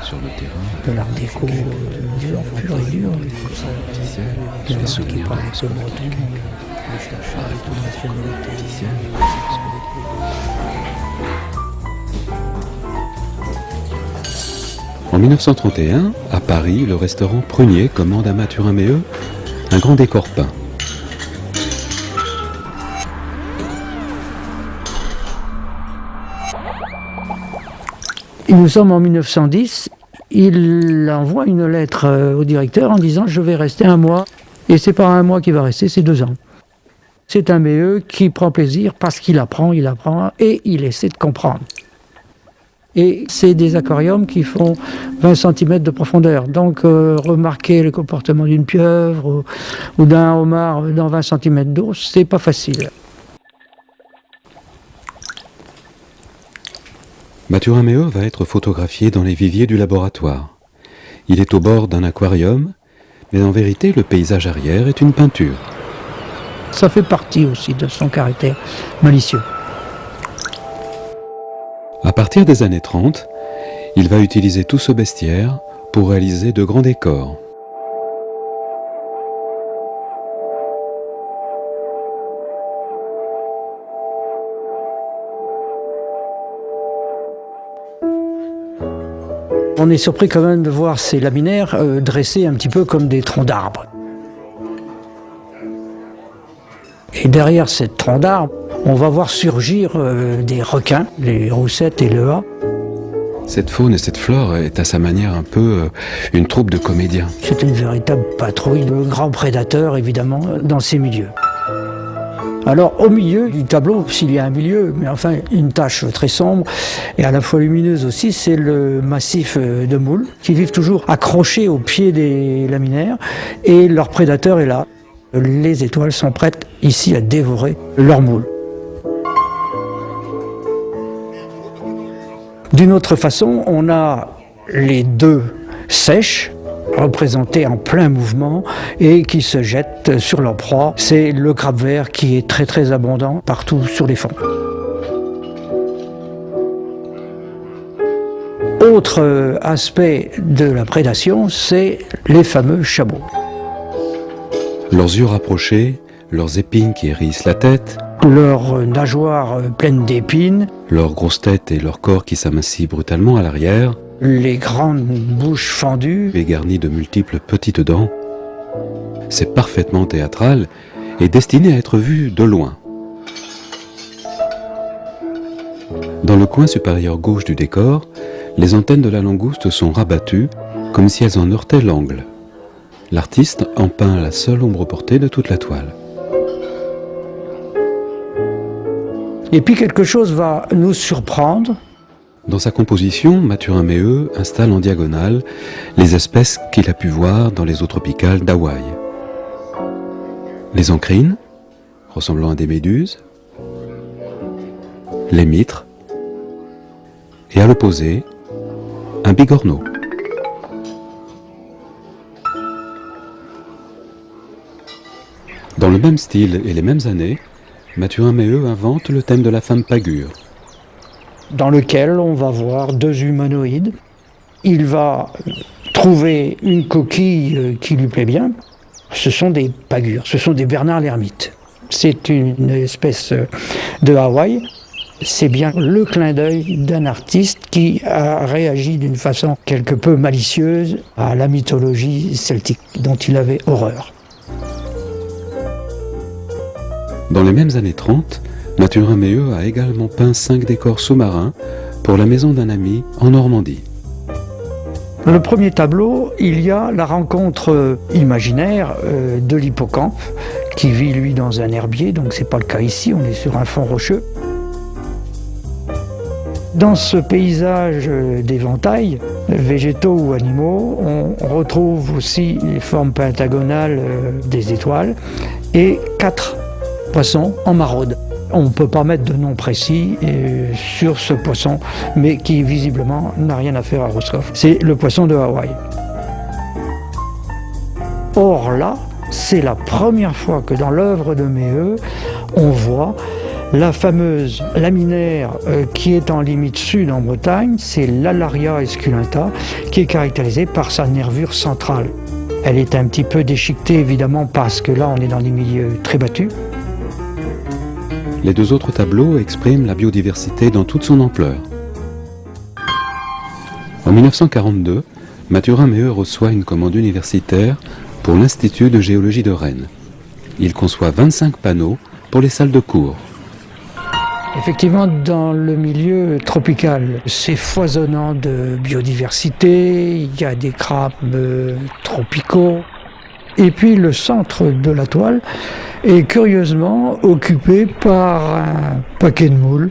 Sur le terrain, de l'art déco, dur et dur. sur les souvenirs de les Bretons, les chercheurs de toute nationalité. En 1931, à Paris, le restaurant Prunier commande à Mathurin Méheut un grand décor peint. Nous sommes en 1910, il envoie une lettre au directeur en disant « je vais rester un mois ». Et c'est pas un mois qui va rester, c'est 2 ans. C'est un Méheut qui prend plaisir parce qu'il apprend et il essaie de comprendre. Et c'est des aquariums qui font 20 cm de profondeur. Donc remarquer le comportement d'une pieuvre ou d'un homard dans 20 cm d'eau, c'est pas facile. Mathurin Méheut va être photographié dans les viviers du laboratoire. Il est au bord d'un aquarium, mais en vérité, le paysage arrière est une peinture. Ça fait partie aussi de son caractère malicieux. À partir des années 30, il va utiliser tout ce bestiaire pour réaliser de grands décors. On est surpris quand même de voir ces laminaires dressés un petit peu comme des troncs d'arbres. Et derrière ces troncs d'arbres, on va voir surgir des requins, les roussettes et le hâ. Cette faune et cette flore est à sa manière un peu une troupe de comédiens. C'est une véritable patrouille de grands prédateurs, évidemment, dans ces milieux. Alors, au milieu du tableau, s'il y a un milieu, mais enfin, une tache très sombre et à la fois lumineuse aussi, c'est le massif de moules qui vivent toujours accrochés au pied des laminaires et leur prédateur est là. Les étoiles sont prêtes ici à dévorer leurs moules. D'une autre façon, on a les 2 sèches représentés en plein mouvement et qui se jettent sur leur proie. C'est le crabe vert qui est très très abondant partout sur les fonds. Autre aspect de la prédation, c'est les fameux chamois. Leurs yeux rapprochés, leurs épines qui hérissent la tête, leurs nageoires pleines d'épines, leurs grosses têtes et leur corps qui s'amincit brutalement à l'arrière, les grandes bouches fendues et garnies de multiples petites dents. C'est parfaitement théâtral et destiné à être vu de loin. Dans le coin supérieur gauche du décor, les antennes de la langouste sont rabattues comme si elles en heurtaient l'angle. L'artiste en peint la seule ombre portée de toute la toile. Et puis quelque chose va nous surprendre. Dans sa composition, Mathurin Méheut installe en diagonale les espèces qu'il a pu voir dans les eaux tropicales d'Hawaï. Les encrines, ressemblant à des méduses, les mitres, et à l'opposé, un bigorneau. Dans le même style et les mêmes années, Mathurin Méheut invente le thème de la femme pagure. Dans lequel on va voir 2 humanoïdes. Il va trouver une coquille qui lui plaît bien. Ce sont des pagures, ce sont des Bernard l'ermite. C'est une espèce de Hawaï. C'est bien le clin d'œil d'un artiste qui a réagi d'une façon quelque peu malicieuse à la mythologie celtique dont il avait horreur. Dans les mêmes années 30, Mathurin Méheut a également peint 5 décors sous-marins pour la maison d'un ami en Normandie. Dans le premier tableau, il y a la rencontre imaginaire de l'hippocampe qui vit lui dans un herbier, donc c'est pas le cas ici, on est sur un fond rocheux. Dans ce paysage d'éventail, végétaux ou animaux, on retrouve aussi les formes pentagonales des étoiles et 4 poissons en maraude. On ne peut pas mettre de nom précis sur ce poisson, mais qui visiblement n'a rien à faire à Roscoff. C'est le poisson de Hawaï. Or là, c'est la première fois que dans l'œuvre de Méheut, on voit La fameuse laminaire qui est en limite sud en Bretagne, c'est l'Alaria esculenta, qui est caractérisée par sa nervure centrale. Elle est un petit peu déchiquetée évidemment parce que là on est dans des milieux très battus. Les deux autres tableaux expriment la biodiversité dans toute son ampleur. En 1942, Mathurin-Méheut reçoit une commande universitaire pour l'Institut de géologie de Rennes. Il conçoit 25 panneaux pour les salles de cours. Effectivement, dans le milieu tropical, c'est foisonnant de biodiversité, il y a des crabes tropicaux. Et puis le centre de la toile est curieusement occupé par un paquet de moules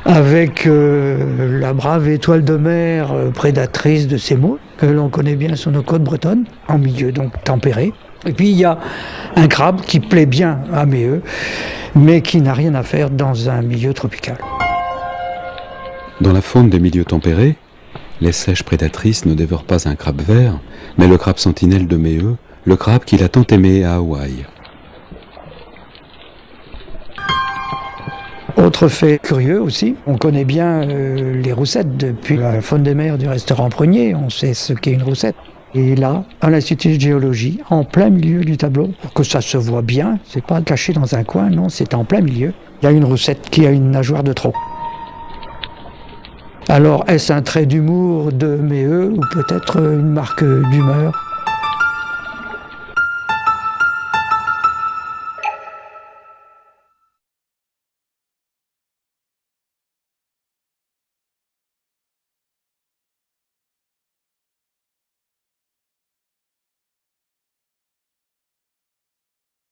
avec la brave étoile de mer prédatrice de ces moules, que l'on connaît bien sur nos côtes bretonnes, en milieu donc tempéré. Et puis il y a un crabe qui plaît bien à Méheut, mais qui n'a rien à faire dans un milieu tropical. Dans la faune des milieux tempérés, les seiches prédatrices ne dévorent pas un crabe vert, mais le crabe sentinelle de Méheut, le crabe qu'il a tant aimé à Hawaï. Autre fait curieux aussi, on connaît bien les roussettes depuis la faune des mers du restaurant Prunier, on sait ce qu'est une roussette. Et là, à l'Institut de géologie, en plein milieu du tableau, pour que ça se voit bien, c'est pas caché dans un coin, non, c'est en plein milieu. Il y a une roussette qui a une nageoire de trop. Alors, est-ce un trait d'humour de Méheut ou peut-être une marque d'humeur ?